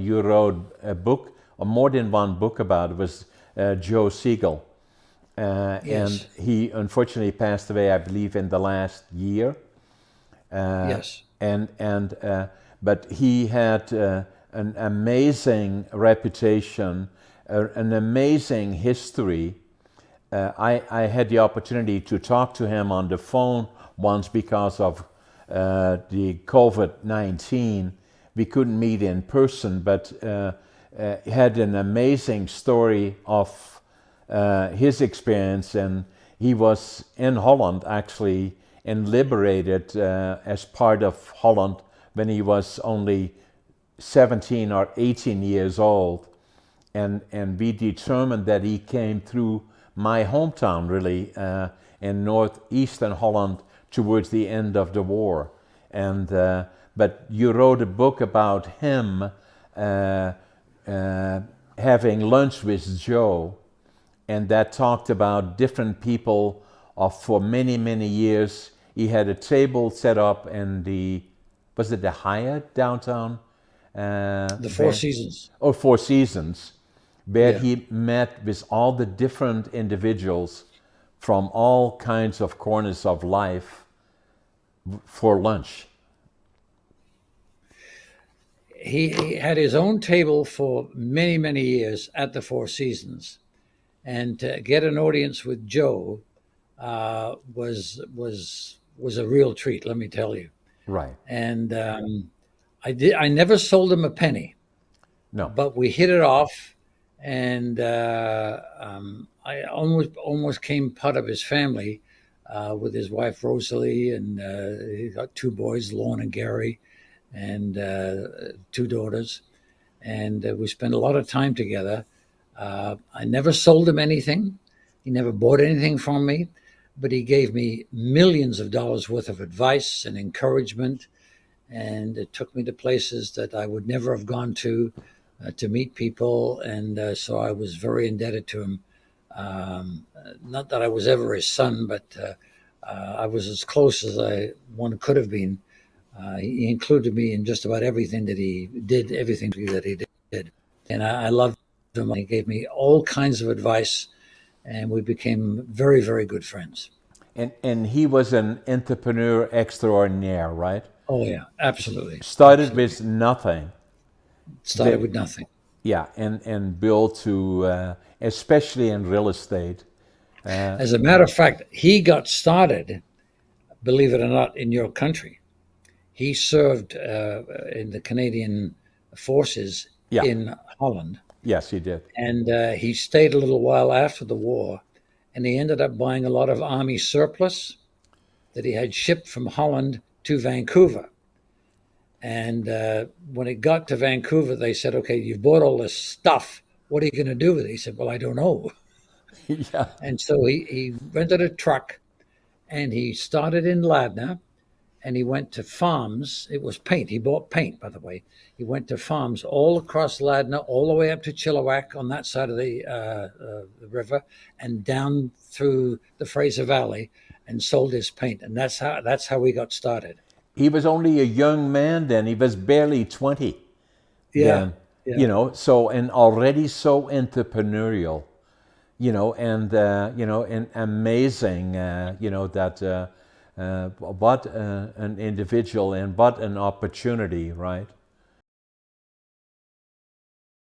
You wrote a book, or more than one book about it, was Joe Segal. And Yes, he unfortunately passed away, I believe, in the last year. yes. And but he had an amazing reputation, an amazing history. I had the opportunity to talk to him on the phone once because of the COVID-19. We couldn't meet in person, but he had an amazing story of his experience, and he was in Holland actually and liberated as part of Holland when he was only 17 or 18 years old. And we determined that he came through my hometown, really, in northeastern Holland towards the end of the war. And but you wrote a book about him having lunch with Joe, and that talked about different people. For many, many years, he had a table set up in was it the Hyatt downtown? The Four Seasons. Four Seasons, where Yeah. he met with all the different individuals from all kinds of corners of life for lunch. He had his own table for many, many years at the Four Seasons, and to get an audience with Joe was a real treat. Let me tell you. Right. And I never sold him a penny, No. but we hit it off, and I almost came part of his family with his wife Rosalie, and he got two boys, Lorne and Gary, and two daughters, and we spent a lot of time together. I never sold him anything. He never bought anything from me, but he gave me millions of dollars worth of advice and encouragement, and it took me to places that I would never have gone to meet people, and so I was very indebted to him. Not that I was ever his son, but I was as close as one could have been. He included me in just about everything that he did, everything that he did, and I loved him. He gave me all kinds of advice, and we became very, very good friends. And he was an entrepreneur extraordinaire, right? Oh yeah, absolutely, Started absolutely. with nothing. Started Ve- with nothing. yeah, and built to, especially in real estate. As a matter of fact, he got started, believe it or not, in your country. He served in the Canadian forces Yeah, in Holland, yes, he did. and he stayed a little while after the war, and he ended up buying a lot of army surplus that he had shipped from Holland to Vancouver. And when it got to Vancouver, they said, "Okay, you've bought all this stuff. What are you going to do with it?" He said, "Well, I don't know." yeah. And so he rented a truck, and he started in Ladner, and he went to farms. It was paint. He bought paint, by the way. He went to farms all across Ladner, all the way up to Chilliwack on that side of the river, and down through the Fraser Valley, and sold his paint. And that's how we got started. He was only a young man then. He was barely 20 Yeah, then, yeah. so, and already so entrepreneurial, and amazing, that what an individual and what an opportunity, right?